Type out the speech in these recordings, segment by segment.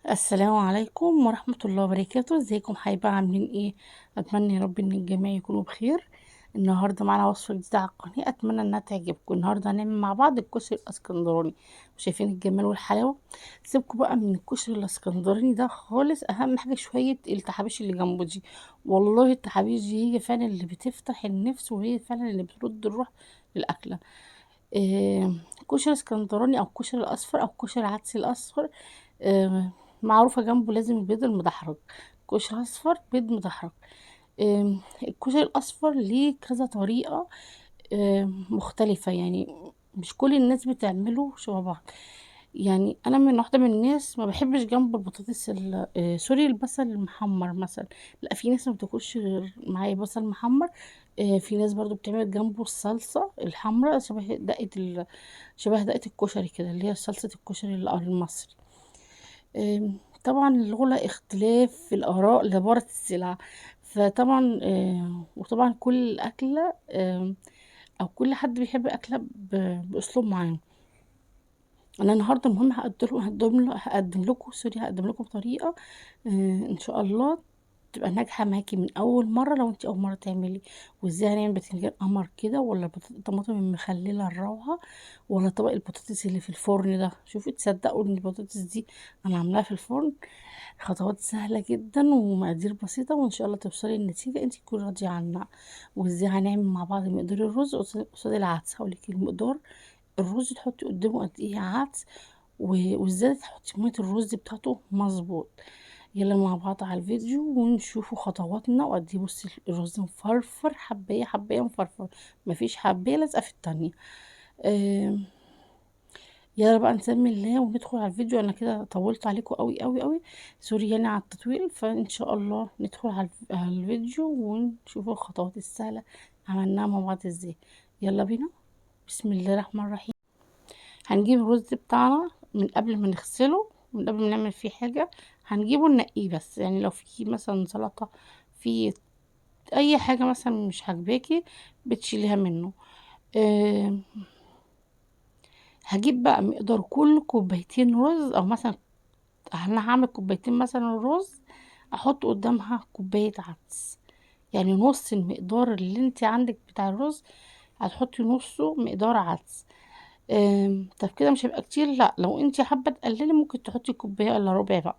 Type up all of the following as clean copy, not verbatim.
السلام عليكم ورحمة الله وبركاته. ازيكم حبايبي؟ عاملين ايه؟ اتمنى يا رب ان الجميع يكونوا بخير. النهارده معانا وصفة جديدة على القناة، اتمنى انها تعجبكم. النهارده هنعمل مع بعض الكشري الاسكندراني. شايفين الجمال والحلاوة؟ سيبكم بقى من الكشري الاسكندراني ده خالص، اهم حاجة شوية التحابيش اللي جنبه دي. والله التحابيش دي هي فعلا اللي بتفتح النفس، وهي فعلا اللي بترد الروح للاكلة. إيه، كشري اسكندراني او كشري الاصفر او كشري العدس الاصفر. معروفة جنبه لازم البيض المدحرج. كشري أصفر بيض مدحرج. الكشري الأصفر ليه كذا طريقة مختلفة، يعني مش كل الناس بتعمله شبه بعض. يعني أنا من واحدة من الناس ما بحبش جنب البطاطس سوري، البصل المحمر مثلا. لا، في ناس ما بتاكلش غير معاه بصل محمر. في ناس برضو بتعمل جنبه الصلصة الحمراء شبه دقة الكشري كده، اللي هي صلصة الكشري المصري. طبعا الغلا اختلاف في الآراء لبارة السلع. فطبعا وطبعا كل أكلة أو كل حد بيحب أكلة بأسلوب معين. أنا النهاردة المهم هقدم لكم طريقة إن شاء الله تبقى ناجحة معاكي من أول مرة، لو انت أول مرة تعملي. وازاي هنعمل بتنجان قمر كده، ولا طماطم المخللة الروعة، ولا طبق البطاطس اللي في الفرن ده. شوفي تصدقوا ان البطاطس دي انا عاملاها في الفرن. خطوات سهلة جدا ومقادير بسيطة، وان شاء الله توصلي لنتيجة انت تكوني راضية عنها. وازاي هنعمل مع بعض مقدار الرز قصاد العدس. هقولك المقدار: الرز تحطي قدامه قد ايه عدس، وازاي تحطي مية الرز بتاعته مظبوط. يلا مع بعض على الفيديو ونشوفوا خطواتنا وقد ايه. بصي الرز مفرفر، حبايه حبايه مفرفر، مفيش حبايه لازقه في التانية. آه يلا بقى نسمي الله وندخل على الفيديو. انا كده طولت عليكم قوي قوي قوي، سوري يعني على التطويل. فان شاء الله ندخل على الفيديو ونشوف الخطوات السهله عملناها مع بعض ازاي. يلا بينا. بسم الله الرحمن الرحيم. هنجيب الرز بتاعنا من قبل ما نغسله، من قبل ما نعمل فيه حاجة. هنجيبه نقيه بس، يعني لو في مثلا سلطة، في اي حاجة مثلا مش عاجباكي بتشيليها منه. أه هجيب بقى مقدار كل كوبايتين رز، او مثلا انا هعمل كوبايتين مثلا رز، احط قدامها كوباية عدس. يعني نص المقدار اللي انت عندك بتاع الرز هتحطي نصه مقدار عدس. طب كده مش هيبقى كتير؟ لا، لو انت حابه تقللي ممكن تحطي كوبايه الا ربع بقى.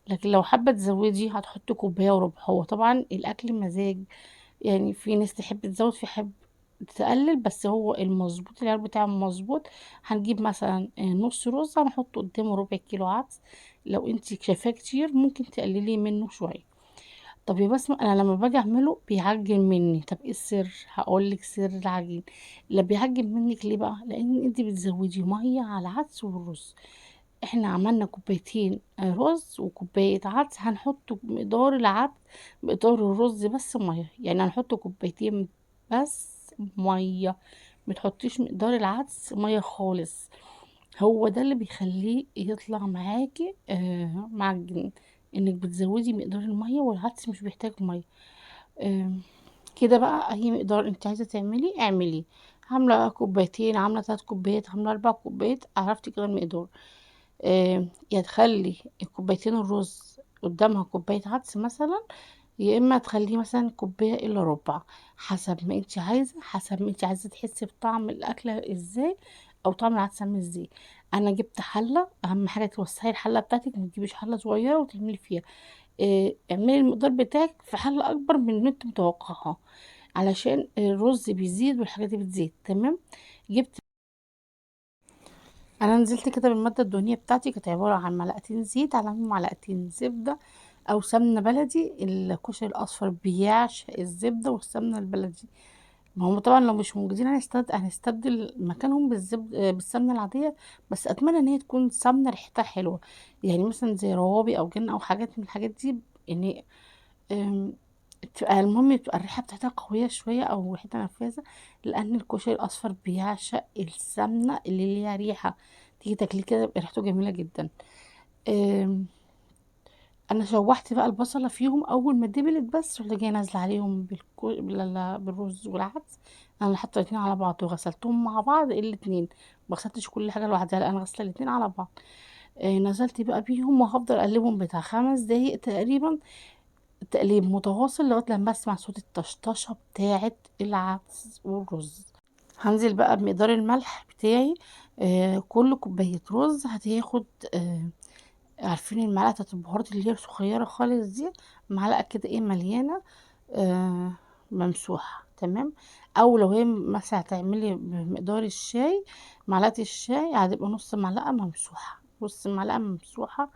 لكن لو حابه تزودي هتحطي كوبايه وربع. هو طبعا الاكل مزاج، يعني في ناس تحب تزود، في حب تقلل، بس هو المظبوط العيار بتاعه مظبوط. هنجيب مثلا نص رز هنحط قدامه ربع كيلو عدس. لو انت شايفاه كتير ممكن تقللي منه شويه. طب يا بسمة، انا لما باجي اعمله بيعجن مني. طب ايه السر؟ هقول لك سر العجين. لا، بيعجن منك ليه بقى؟ لان انت بتزودي ميه على العدس والرز. احنا عملنا كوبايتين رز وكوبايه عدس، هنحط مقدار العدس مقدار الرز بس ميه، يعني هنحط كوبايتين بس ميه. متحطيش مقدار العدس ميه خالص. هو ده اللي بيخليه يطلع معاكي معجن، انك بتزودي مقدار المية، والعدس مش بيحتاج مية. آه كده بقى اي مقدار انت عايزة تعملي اعملي. عاملة كوبايتين، عاملة 3 كوبايات، عاملة 4 كوبايات، عرفتي كده المقدار. يا تخلي كوبايتين الرز قدامها كوباية عدس مثلا، يا اما تخليه مثلا كوبايه الا ربع. حسب ما انت عايزه، حسب ما انت عايزه تحسي بطعم الاكله ازاي، او طعم العدس عامل ازاي. انا جبت حله، اهم حاجه توسعي الحله بتاعتك، ما تجيبيش حله صغيره وتعملي فيها. اعملي المقدار بتاعك في حله اكبر من اللي انت متوقعها، علشان الرز بيزيد والحاجات دي بتزيد. تمام. جبت انا نزلت كده بالماده الدهنيه بتاعتي، كانت عباره عن معلقتين زيت على معلقتين زبده او سمنه بلدي. الكشري الاصفر بيعشق الزبده والسمنه البلدي. ما هم طبعا لو مش موجودين هنستبدل مكانهم بالسمنه العاديه. بس اتمنى ان هي تكون سمنه ريحتها حلوه، يعني مثلا زي روابي او جنة او حاجات من الحاجات دي. يعني أم، تبقى المهم تبقى الريحه بتاعتها قويه شويه او ريحتها نفاذه. لان الكشري الاصفر بيعشق السمنه اللي ليها ريحه، تيجي تاكليه كده يبقى ريحته جميله جدا. أم، انا شوحت بقى البصله فيهم، اول ما دبلت بس رحت جايه نازله عليهم بالرز والعدس. انا حاطه الاتنين على بعض وغسلتهم مع بعض الاتنين، ما غسلتش كل حاجه لوحدها، لا انا غسلت الاتنين على بعض. نزلت بقى بيهم وهفضل اقلبهم بتاع 5 دقايق تقريبا، تقليب متواصل لغايه لما اسمع صوت الطشطشه بتاعه العدس والرز. هنزل بقى بمقدار الملح بتاعي. كل كوبايه رز هتاخد عارفين المعلقه بتاعت البهارات اللي هي الصغيره خالص دي، معلقه كده ايه مليانه آه ممسوحه، تمام. او لو هي مثلا هتعملي بمقدار الشاي، معلقه الشاي هتبقى نص معلقه ممسوحه، نص معلقه ممسوحه،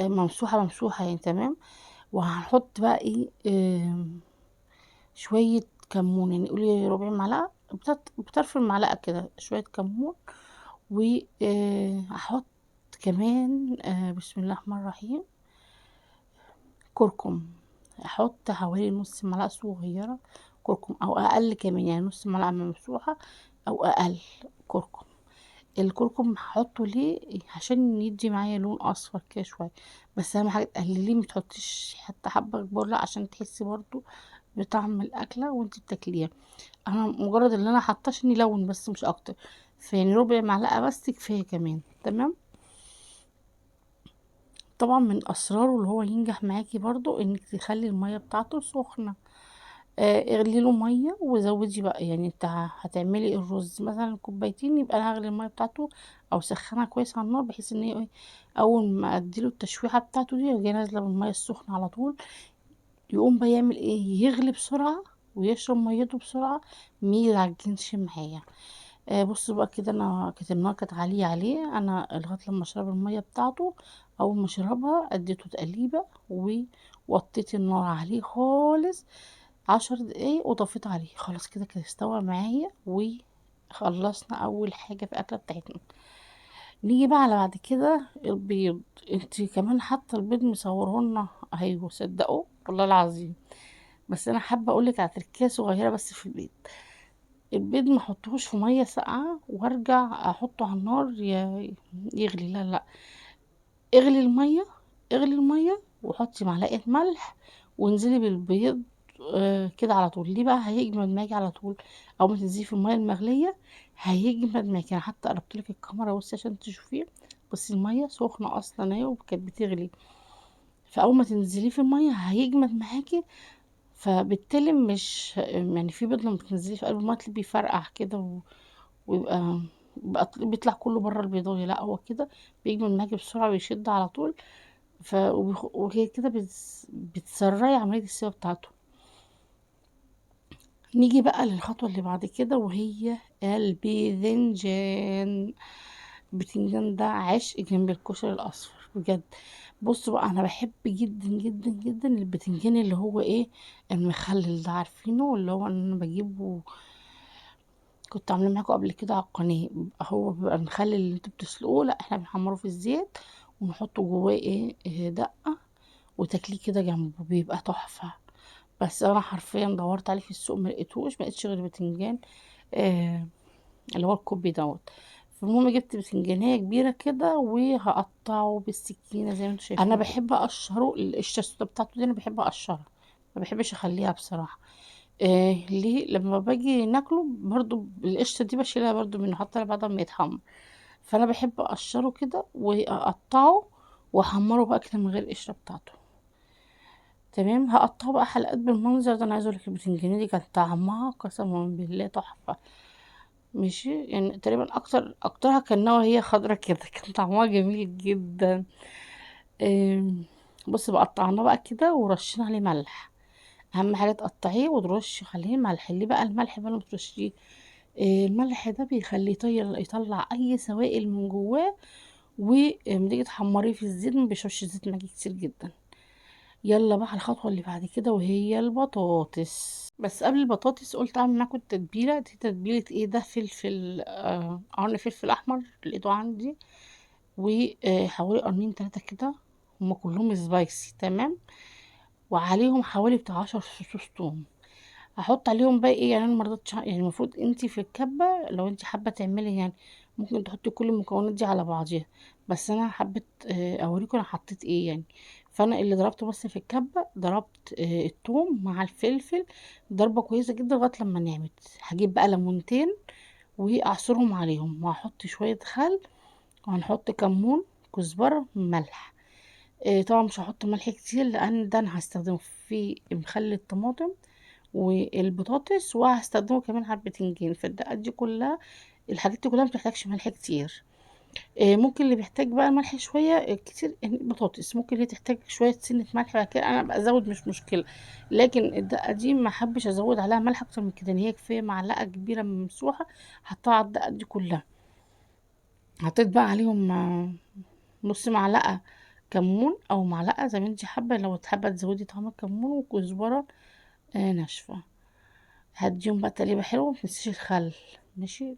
ممسوحه يعني، تمام. وهنحط بقى ايه شويه كمون، يعني قولي ربع معلقه، بطرف المعلقه كده شويه كمون. وهحط كمان بسم الله الرحمن الرحيم كركم. احط حوالي نص معلقه صغيره كركم او اقل كمان، يعني نص معلقه ممسوحه او اقل كركم. الكركم هحطه ليه؟ عشان يدي معايا لون اصفر كده شويه، بس اهم حاجه تقلليه، متحطيش حتى حبه كبار لا، عشان تحسي برضو بطعم الاكله وانت بتاكليها. انا مجرد اللي انا حاطاه عشان يلون بس مش اكتر، فيعني ربع معلقه بس كفايه كمان، تمام. طبعا من اسراره اللي هو ينجح معاكي برضو انك تخلي الميه بتاعته سخنه. اغلي له ميه وزودي بقى، يعني انت هتعملي الرز مثلا كوبايتين، يبقى انا هغلي الميه بتاعته او سخنها كويس على النار، بحيث ان هي اول ما اديله التشويحه بتاعته دي اجي نازله بالميه السخنه على طول. يقوم بقى يعمل ايه؟ يغلي بسرعه ويشرب ميته بسرعه، ميعجنش معايا. بص بقى كده، انا كانت النار كانت عاليه عليه، انا لغايه لما اشرب الميه بتاعته. اول ما شربها اديته تقليبه ووطيت النار عليه خالص 10 دقايق وطفيت عليه، خلاص كده كده استوى معايا وخلصنا اول حاجه في الاكله بتاعتنا. نيجي بقى على بعد كده البيض. انتي كمان حاطه البيض مصورهولنا، ايوه صدقوا والله العظيم. بس انا حابه اقولك على تركية صغيره بس في البيض. البيض ما احطهوش في ميه ساقعه وارجع احطه على النار يغلي، لا لا. اغلي الميه، اغلي الميه وحطي معلقه ملح وانزلي بالبيض كده على طول. ليه بقى؟ هيجمد معاكي على طول. او ما تنزلي في الميه المغليه هيجمد معاكي. انا حتى قربت لك الكاميرا بصي عشان تشوفيه. بصي الميه سخنه اصلا اهي وكانت بتغلي، فاول ما تنزليه في الميه هيجمد معاكي. فبالتالي مش يعني في بيض لما تنزليه في قلب الميه تلاقيه بيفرقع كده بيطلع كله بره البيضايه، لا هو كده بيجمد معاكي بسرعه ويشد على طول. وهي كده بتسرعي عمليه السوا بتاعته. نيجي بقى للخطوه اللي بعد كده وهي الباذنجان. البتنجان ده عشق جنب الكشري الاصفر بجد. بصوا بقى، انا بحب جدا جدا جدا البتنجان اللي هو ايه المخلل ده، عارفينه اللي هو انا بجيبه، كنت عامله معاكم قبل كده على القناه. هو بيبقى المخلل اللي انتوا بتسلقوه، لا احنا بنحمره في الزيت ونحطه جواه إيه دقه وتاكليه كده جنبه بيبقى تحفه. بس انا حرفيا دورت عليه في السوق ما لقيتهوش، ما لقيتش غير بتنجان آه اللي هو الكوبي دوت. فالمهم جبت بتنجانية كبيرة كده وهقطعه بالسكينة زي ما انتوا شايفين. انا بحب اقشره، القشرة السودا بتاعته دي انا بحب اقشرها، ما بحبش اخليها بصراحة. ليه؟ لما باجي ناكله برضو القشرة دي بشيلها برضو منه حتى بعد ما يتحمر. فانا بحب اقشره كده واقطعه واحمره بقى كده من غير القشرة بتاعته، تمام. هقطعه بقى حلقات بالمنظر ده. انا عايزه اقولك البتنجانية دي كانت طعمها قسما بالله تحفة. ماشي، يعني تقريبا اكترها كان نوع هي خضرة كده كان طعمها جميل جدا. آم، بص بقى قطعناه بقى كده ورشينا عليه ملح. اهم حاجه تقطعيه وترشي عليه ملح. ليه بقى الملح بقى لما ترشيه؟ الملح ده بيخليه يطلع اي سوائل من جواه، ولما تيجي تحمريه في الزيت ما بيشربش زيت معاكي كتير جدا. يلا بقى الخطوه اللي بعد كده وهي البطاطس. بس قبل البطاطس قلت اعمل معاكم التتبيله دي. تتبيله ايه ده؟ فلفل قرن فلفل احمر لقيته عندي، وحوالي قرنين 3 كده، هما كلهم سبايسي، تمام. وعليهم حوالي بتاع 10 فصوص توم. هحط عليهم بقى ايه؟ يعني انا مرضتش يعني المفروض انتي في الكبه لو انتي حابه تعملي يعني ممكن تحطي كل المكونات دي على بعضيها، بس انا حبيت اوريكم انا حطيت ايه يعني. فانا اللي ضربته بس في الكبه، ضربت الثوم مع الفلفل ضربه كويسه جدا لغايه لما نعمت. هجيب بقى ليمونتين واعصرهم عليهم، وهحط شويه خل، وهنحط كمون كزبرة، ملح. طبعا مش هحط ملح كتير لان ده انا هستخدمه في مخلل الطماطم والبطاطس، وهستخدمه كمان على البتنجان. فالدقات دي كلها، الحاجات دي كلها مبتحتاجش ملح كتير. ممكن اللي بيحتاج بقى ملح شوية كتير يعني البطاطس، ممكن هي تحتاج شوية سنة ملح، بعد كده انا بقى ازود مش مشكلة. لكن الدقة دي ما حبش ازود عليها ملح اكتر من كده، ان هي كفاية معلقة كبيرة ممسوحة حطها على الدقة دي كلها. حطيت بقى عليهم نص معلقة كمون او معلقة زي ما انتي حابة، لو حابة تزودي طعم الكمون، وكزبرة ناشفة. هديهم بقى تقليبة حلوة، متنسيش الخل. ماشي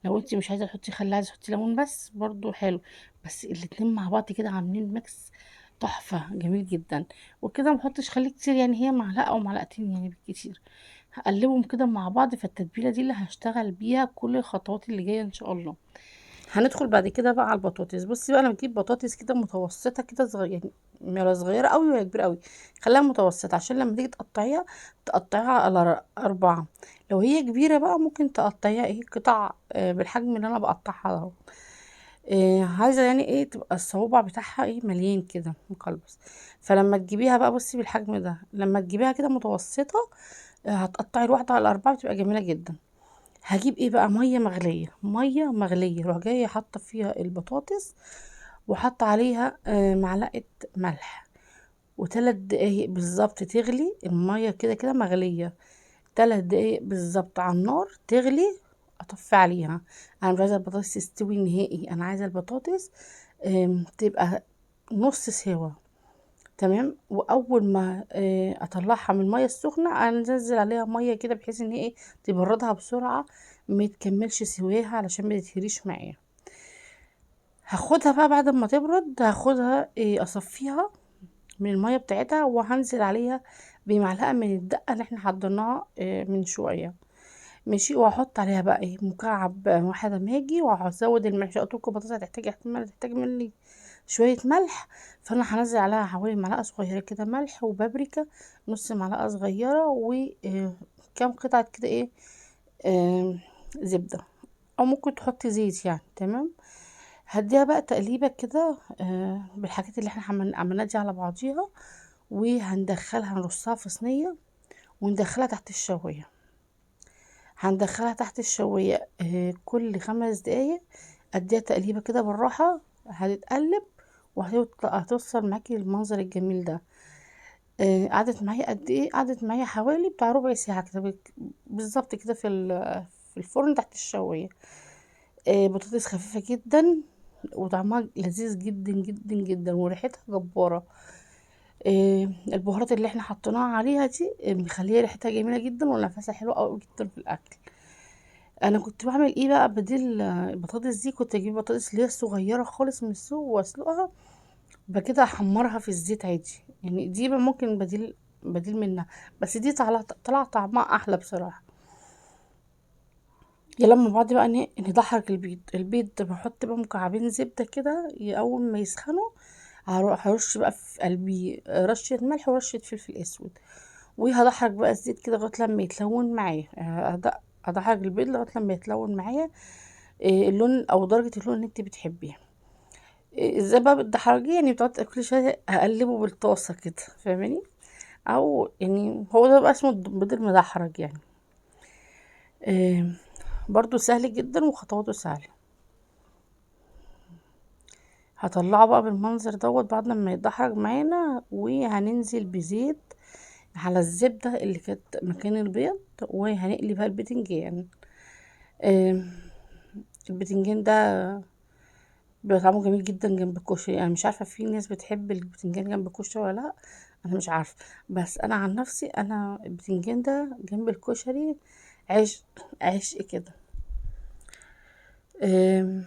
لو انتي مش عايزة تحطي خل، عايزة تحطي ليمون بس برضو حلو. بس الاتنين مع بعض كده عاملين ميكس تحفة جميل جدا. وكده محطش خل كتير، يعني هي معلقة او معلقتين يعني بالكتير. هقلبهم كده مع بعض. فالتتبيلة دي اللي هشتغل بيها كل الخطوات اللي جاية ان شاء الله. هندخل بعد كده بقى على البطاطس. بصي بقى، انا بجيب بطاطس كده متوسطه كده، صغيره يعني، ولا صغيره قوي ولا كبيره قوي. خليها متوسطه عشان لما تيجي تقطعيها تقطعيها على اربعه. لو هي كبيره بقى ممكن تقطعيها ايه قطع بالحجم اللي انا بقطعها ده. عايزه يعني ايه تبقى الصوابع بتاعها ايه مليان كده مقلبس. فلما تجيبيها بقى بصي بالحجم ده، لما تجيبيها كده متوسطه هتقطعي الواحده على الاربعه، بتبقى جميله جدا. هجيب ايه بقى، ميه مغليه، اروح جايه حاطه فيها البطاطس، وحاطه عليها معلقه ملح، وثلاث دقايق بالظبط تغلي الميه كده كده مغليه. 3 دقايق بالظبط على النار تغلي، اطفي عليها. انا مش عايزه البطاطس تستوي نهائي، انا عايزه البطاطس تبقى نص سوا. تمام. واول ما اطلعها من الميه السخنه انزل عليها ميه كده بحيث ان هي ايه تبردها بسرعه، ما تكملش سواها علشان ما تتهريش معايا. هاخدها بقى بعد ما تبرد، هاخدها اصفيها من الميه بتاعتها، وهنزل عليها بمعلقه من الدقه اللي احنا حضرناها من شويه. ماشي. وهحط عليها بقى ايه مكعب واحده ماجي، وهزود الملح. قلت لكم البطاطس هتحتاج احتمال تحتاج مني شويه ملح. فانا هنزل عليها حوالي معلقه صغيره كده ملح، وبابريكا نص معلقه صغيره، وكام قطعه كده ايه آه، زبده، او ممكن تحطي زيت يعني. تمام. هديها بقى تقليبه كده بالحاجات اللي احنا عملناها دي على بعضيها، وهندخلها نرصها في صينيه، وندخلها تحت الشوايه. هندخلها تحت الشواية كل 5 دقايق. اديها تقليبة كده بالراحة، هتتقلب وهتوصل معاكي المنظر الجميل ده. قعدت معايا قد ايه؟ قعدت معايا حوالي بتاع ربع ساعة كده بالظبط كده في الفرن تحت الشواية. بطاطس خفيفة جدا، وطعمها لذيذ جدا جدا جدا، وريحتها جبارة. البهارات اللي احنا حطيناها عليها دي مخليه ريحتها جميلة جدا، ونفسها حلو قوي جدا في الاكل. انا كنت بعمل ايه بقى بديل البطاطس دي؟ كنت اجيب بطاطس اللي هي الصغيره خالص من السوق واسلقها، بعد كده احمرها في الزيت عادي. يعني دي بقى ممكن بديل منها، بس دي طلع طعمها احلى بصراحه. يا لما بعد بقى ندحرج البيض بحط بقى مكعبين زبده كده، اول ما يسخنوا هروح هرش بقى في قلبي رشه ملح ورشه فلفل اسود، وهدحرج بقى الزيت كده لغايه لما يتلون معايا. ادحرج البيض لغايه لما يتلون معايا اللون او درجه اللون اللي انت بتحبيها. ازاي بقى بتدحرجيه؟ يعني بتقعد كل شويه اقلبه بالطاسه كده، فاهماني؟ او يعني هو ده بقى اسمه البيض المدحرج يعني. آه، برضو سهل جدا وخطواته سهله. هطلعه بقى بالمنظر دوت بعد ما يتدحرج معانا، وهننزل بزيت على الزبده اللي كانت مكان البيض، وهنقلي بقى البتنجان. آه، البتنجان ده بيبقى طعمه جميل جدا جنب الكشري. انا مش عارفه في ناس بتحب البتنجان جنب الكشري ولا لا، انا مش عارفه. بس انا عن نفسي انا البتنجان ده جنب الكشري عشق، عشق كده. أم،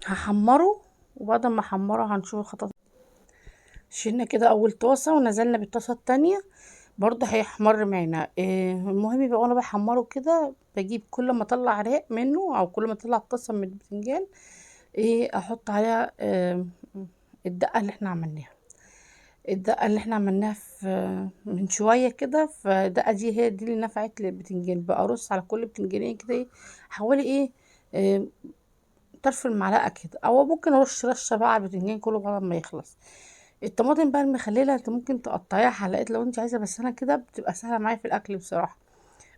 هحمره، وبعد ما احمره هنشوف الخطوات. شلنا كده اول طاسه ونزلنا بالطاسه التانية، برضه هيحمر معانا. المهم بقى وانا بحمره كده بجيب كل ما اطلع رق منه، او كل ما اطلع طاسه من البتنجان احط عليها الدقه اللي احنا عملناها. الدقة اللي احنا عملناها من شوية كده، فالدقة دي هي دي اللي نفعت للبتنجان. بقى ارص على كل بتنجانية كده حوالي اه طرف المعلقه كده، او ممكن ارش رشه بقى على البتنجان كله بعد ما يخلص. الطماطم بقى المخلله انت ممكن تقطعيها حلقات لو انت عايزه، بس انا كده بتبقى سهله معايا في الاكل بصراحه.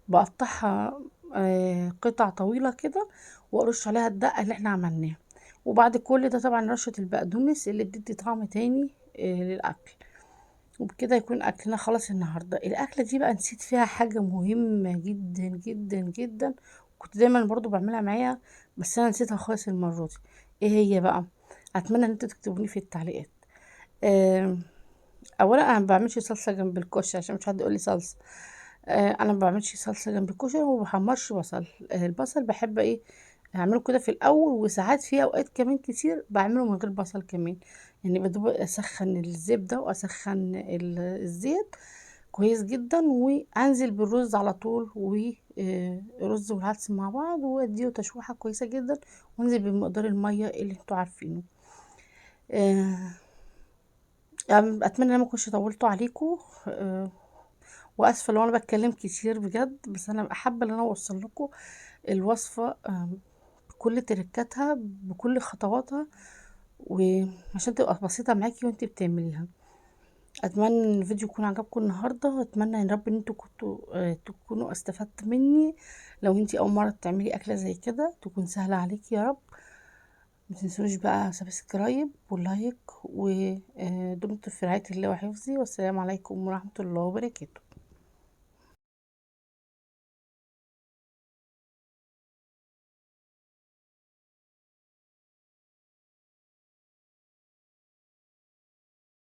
بقطعها قطع طويله كده، وارش عليها الدقه اللي احنا عملناها. وبعد كل ده طبعا رشه البقدونس اللي بتدي طعم تاني للاكل. وبكده يكون اكلنا خلص النهارده. الاكله دي بقى نسيت فيها حاجه مهمه جدا جدا جدا، كنت دايما برضو بعملها معايا، بس انا نسيتها خالص المره دي. ايه هي بقى؟ اتمنى ان انتوا تكتبوني في التعليقات. آم، اولا انا ما بعملش صلصه جنب الكشري عشان مش حد يقول لي صلصه. انا ما بعملش صلصه جنب الكشري وما بحمرش بصل. البصل بحب ايه، اعمله كده في الاول، وساعات في اوقات كمان كتير بعمله من غير بصل كمان. يعني بدوب اسخن الزبده واسخن الزيت كويس جدا، وانزل بالرز على طول، ورز والعدس مع بعض، واديه تشويحه كويسه جدا، وانزل بمقدار الميه اللي انتوا عارفينه. آه، اتمنى ان أنا ما كنتش طولته عليكم. واسفه لو انا بتكلم كتير بجد، بس انا حابه ان انا اوصل لكم الوصفه بكل تركاتها بكل خطواتها، وعشان تبقى بسيطه معاكي وانتي بتعمليها. اتمنى ان الفيديو يكون عجبكم النهارده، اتمنى ان رب ان انتوا كنتوا تكونوا استفدت مني. لو انتي اول مره تعملي اكله زي كده تكون سهله عليكي يا رب. ما تنسونيش بقى سبسكرايب ولايك، ودمتم في رعايه الله وحفظه، والسلام عليكم ورحمه الله وبركاته.